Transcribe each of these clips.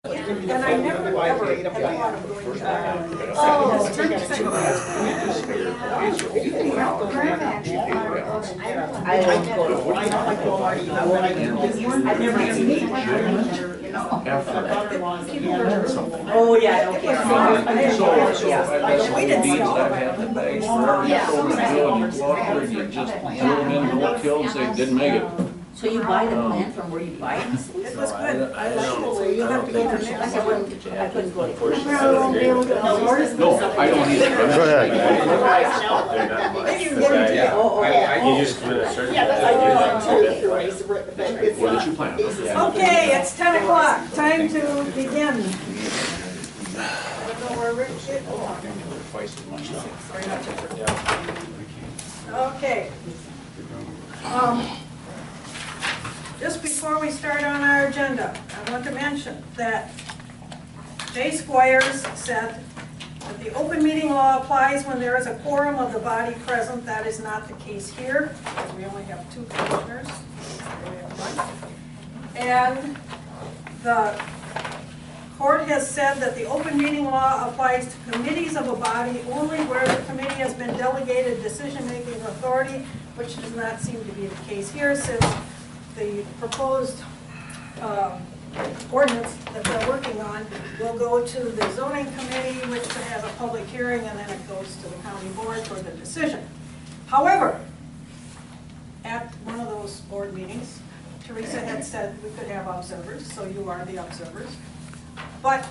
And I never ever had thought of going to Ireland. Oh, oh yeah, don't care. We didn't see all of it. You just throw them in the kilns, they didn't make it. So you buy the plant from where you buy it? It was good. I liked it, so you have to go to the next one. I couldn't go to. No, I don't either. Go ahead. You just commit a certain. What did you plan? Okay, it's 10 o'clock. Time to begin. I don't know where Rick is. Okay. Just before we start on our agenda, I want to mention that Jay Squires said that the open meeting law applies when there is a quorum of the body present. That is not the case here, because we only have 2 commissioners. We have 1. And the court has said that the open meeting law applies to committees of a body only where the committee has been delegated decision-making authority, which does not seem to be the case here, since the proposed ordinance that they're working on will go to the zoning committee, which has a public hearing, and then it goes to the county board for the decision. However, at one of those board meetings, Teresa had said we could have observers, so you are the observers. But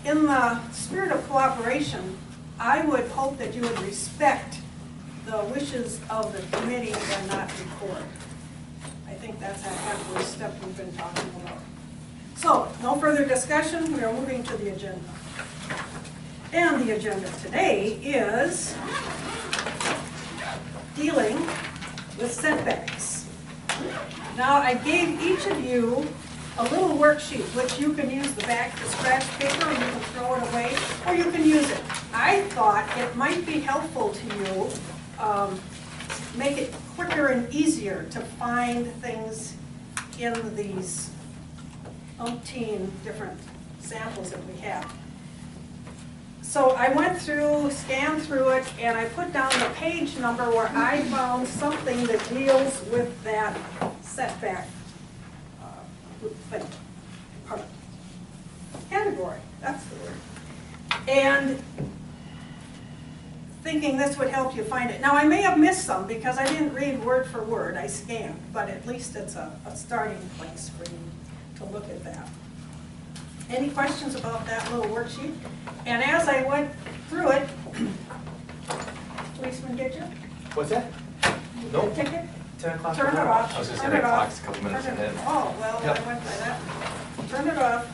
in the spirit of cooperation, I would hope that you would respect the wishes of the committee and not record. I think that's a halfway step we've been talking about. So, no further discussion, we are moving to the agenda. And the agenda today is dealing with setbacks. Now, I gave each of you a little worksheet, which you can use the back to scratch paper, or you can throw it away, or you can use it. I thought it might be helpful to you, make it quicker and easier to find things in these umpteen different samples that we have. So I went through, scanned through it, and I put down the page number where I found something that deals with that setback category, that's the word. And thinking this would help you find it. Now, I may have missed some because I didn't read word for word, I scanned, but at least it's a starting place for you to look at that. Any questions about that little worksheet? And as I went through it, policeman, did you? What's that? No. Ticket? 10 o'clock. Turn it off. I was going to say Turn 10 it off. o'clock's a couple minutes Turn it- ahead. Oh, well, Yep. I went by that. Turn it off.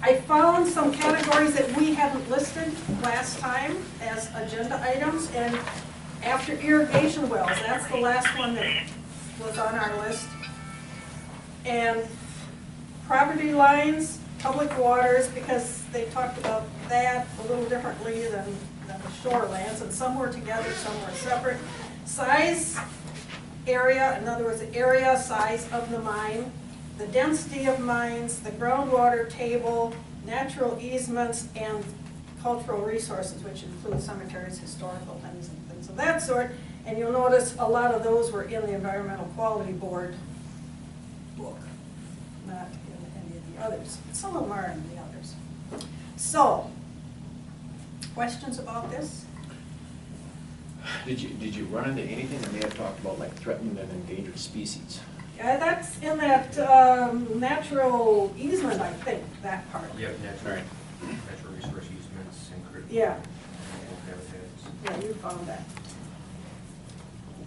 I found some categories that we hadn't listed last time as agenda items, and after irrigation wells, that's the last one that was on our list. And property lines, public waters, because they talked about that a little differently than the shorelands, and some were together, some were separate. Size, area, in other words, the area, size of the mine, the density of mines, the groundwater table, natural easements, and cultural resources, which include cemeteries, historical things, and things of that sort. And you'll notice a lot of those were in the Environmental Quality Board book, not in any of the others. Some of them are in the others. So, questions about this? Did you run into anything that may have talked about like threatened and endangered species? Yeah, that's in that natural easement, I think, that part. Yep, natural resource easements and critical. Yeah, habitats. yeah, you found that.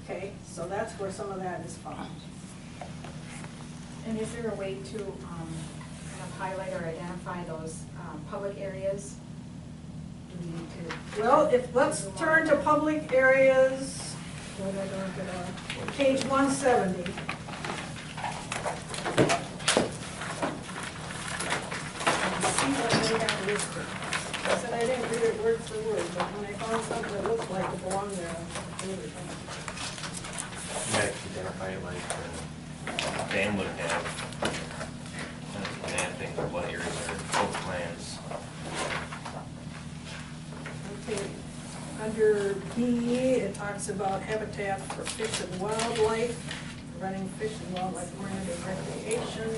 Okay, so that's where some of that is found. And is there a way to kind of highlight or identify those public areas? Do we need to? Well, let's turn to public areas, page 170. See what they have listed. I said I didn't read it word for word, but when I found something that looked like it belonged there, I really found it. You might identify it like Dan would have kind of mapping of what areas are both plans. Okay, under B, it talks about habitat for fish and wildlife, running fish and wildlife oriented recreation,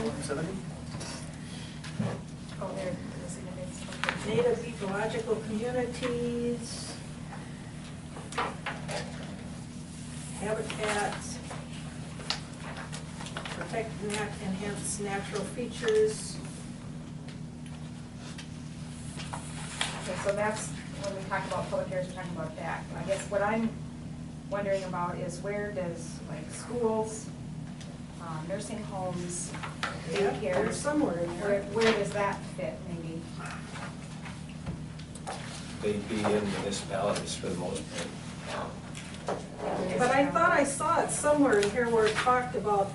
Oh, there, the significance. Okay. native ecological communities, habitats, protect and enhance natural features. Okay, so that's, when we talk about public areas, we're talking about that. I guess what I'm wondering about is where does, like, schools, nursing homes, There's daycares, somewhere in there. where does that fit, maybe? They'd be in municipalities for the most part. But I thought I saw it somewhere in here where it talked about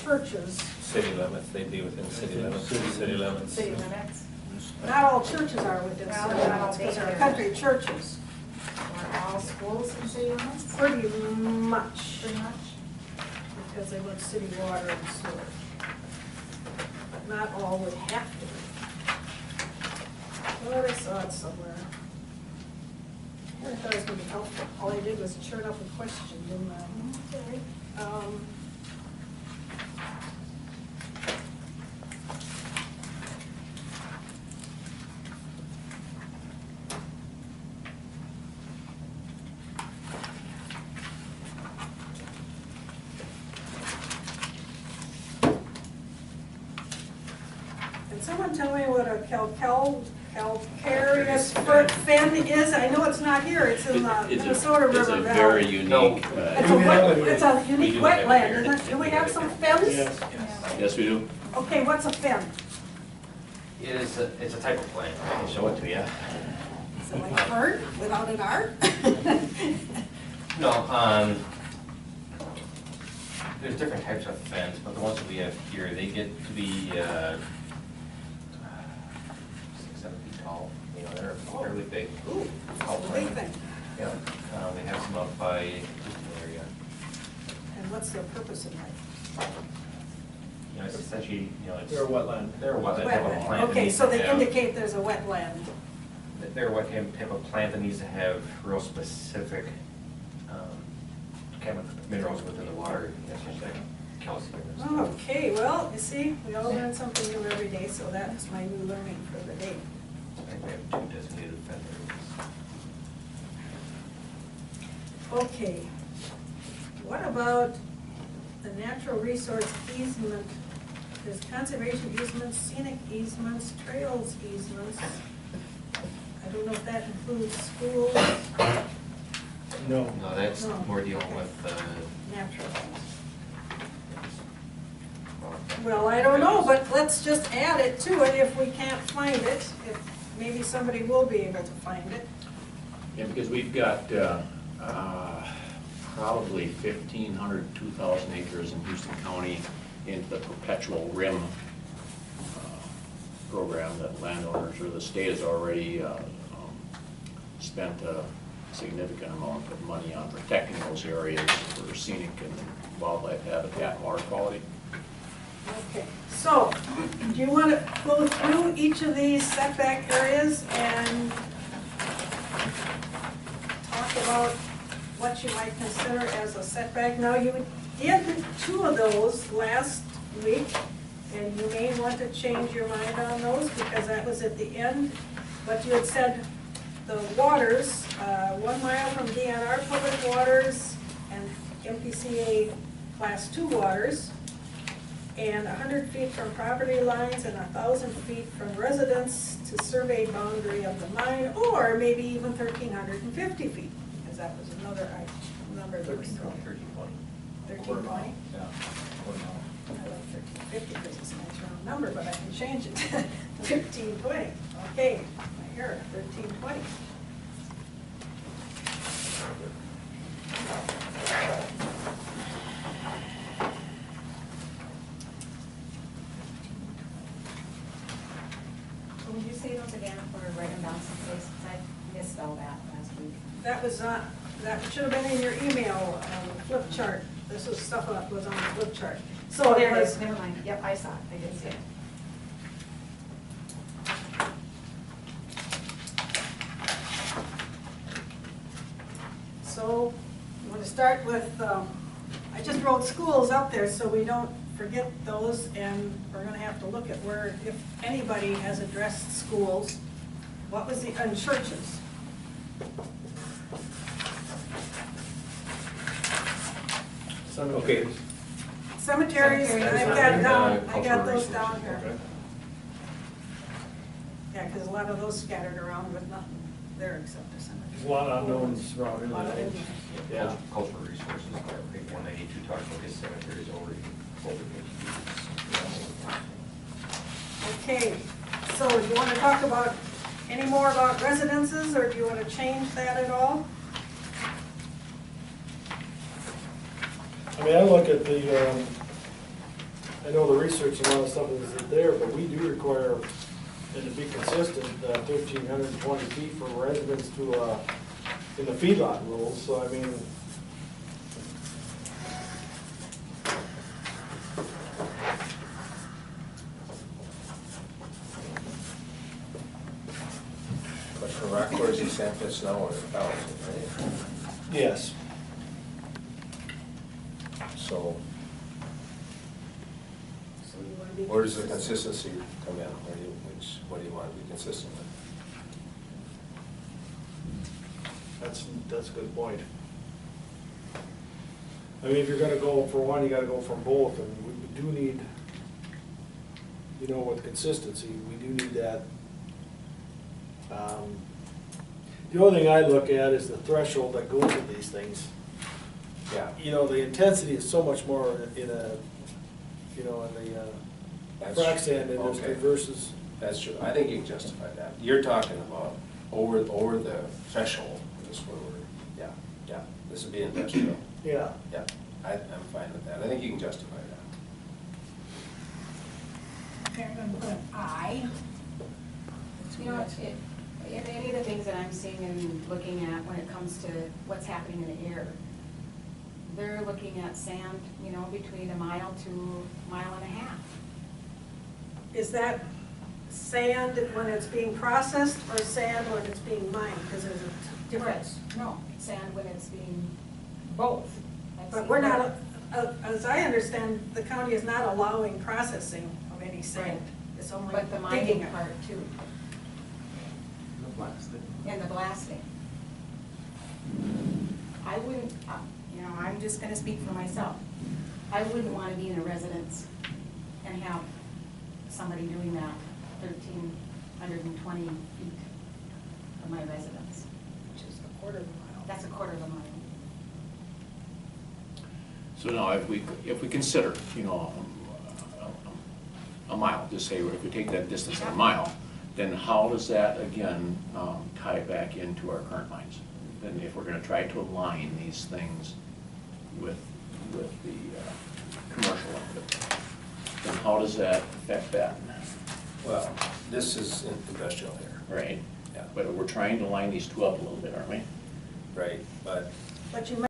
churches. City limits, they'd be within city limits, city limits. City limits, Not all churches are within Well, city not all limits, because there are daycares. country churches, or all schools in city limits, pretty much, pretty much? because they want city water and sewer. Not all would have to be. But I saw it somewhere. I thought it was gonna be helpful. All I did was churn up a question, didn't I? Can someone tell me what a calcareous fin is? I know it's not here, it's in the It's Minnesota a River very Valley. unique, It's a unique We do have it wetland, here. isn't it? Do we have some fins? yes, we do. Okay, what's a fin? It's a type of plant, I can show it to you. Is it like a bird without an R? No, there's different types of fence, but the ones that we have here, they get to be 6, 7 feet tall. You know, they're fairly big. Ooh, Tall it's a big plant. thing. Yeah, they have some up by this area. And what's their purpose in life? You know, it's essentially, you know, it's. They're a wetland. They're a wetland type of Wetland. plant. that Okay, needs so to they have- indicate there's a wetland. They're what type of plant that needs to have real specific chemical minerals within the water, such like calcium and stuff. Okay, well, you see, we all learn something new every day, so that's my new learning for the day. I think we have 2 designated fence areas. Okay, what about the natural resource easement? There's conservation easements, scenic easements, trails easements. I don't know if that includes schools, No. No, that's No. more dealing with, natural things. Well, I don't know, but let's just add it to it if we can't find it, if maybe somebody will be able to find it. Yeah, because we've got probably 1,500, 2,000 acres in Houston County in the perpetual rim program that landowners or the state has already spent a significant amount of money on protecting those areas for scenic and wildlife habitat and water quality. Okay, so, do you want to go through each of these setback areas and talk about what you might consider as a setback? Now, you did 2 of those last week, and you may want to change your mind on those because that was at the end. But you had said the waters, 1 mile from DNR public waters and MPCA class 2 waters, and 100 feet from property lines and 1,000 feet from residence to survey boundary of the mine, or maybe even 1,350 feet, because that was another number that was thrown. 1320. 1320? Yeah. I like 1350 because it's a nice round number, but I can change it to 1320. Okay, here, 1320. So would you say those again, or write them down someplace, because I missed all that last week. That was not, that should have been in your email flip chart. This was stuff that was on the flip chart. So Oh, it there it was, is, never mind, yep, I saw it, I did see it. so I'm going to start with, I just wrote schools up there so we don't forget those, and we're going to have to look at where, if anybody has addressed schools. What was the, and churches? Okay. Cemeteries, I've got Cemeteries, down, I got cultural those resources, down here. okay. Yeah, because a lot of those scattered around with nothing there except a cemetery. There's a lot of unknowns around here. A lot of that I- unknowns. Yeah. Cultural resources, I think 192 talks about his cemeteries already. Okay, so do you want to talk about, any more about residences, or do you want to change that at all? I mean, I look at the, I know the research and a lot of stuff is there, but we do require, and to be consistent, 1,320 feet for residents to, in the feedlot rules, so I mean, But for rock quarries and sand pits now, we're 1,000, right? yes. So So you want to be where does the consistent. consistency come in? What do you want to be consistent with? That's a good point. I mean, if you're gonna go for one, you gotta go from both, and we do need, you know, with consistency, we do need that. The only thing I look at is the threshold that goes with these things. Yeah. You know, the intensity is so much more in a, you know, in the That's frac true. sand industry Okay. versus, That's true. I think you can justify that. You're talking about over the threshold, is where we're, yeah. This would be industrial. yeah. Yeah, I'm fine with that. I think you can justify that. Okay, I'm gonna put an I. You know, any of the things that I'm seeing and looking at when it comes to what's happening in the air, they're looking at sand, you know, between a mile to a mile and a half. Is that sand when it's being processed, or sand when it's being mined? Because there's a difference. No, sand when it's being both. But we're not, as I understand, the county is not allowing processing of any sand. It's only But the digging mining it. part too, and the blasting. I wouldn't, you know, I'm just gonna speak for myself. I wouldn't wanna be in a residence and have somebody doing that 1,320 feet of my residence. Which is a quarter of a mile. That's a quarter of a mile. So now, if we consider, you know, a mile, just say, if we take that distance of a mile, then how does that, again, tie back into our current lines? Then if we're gonna try to align these things with the commercial end of it, then how does that affect that? Well, this is industrial here, Right? Yeah. But we're trying to line these two up a little bit, aren't we? right? But But you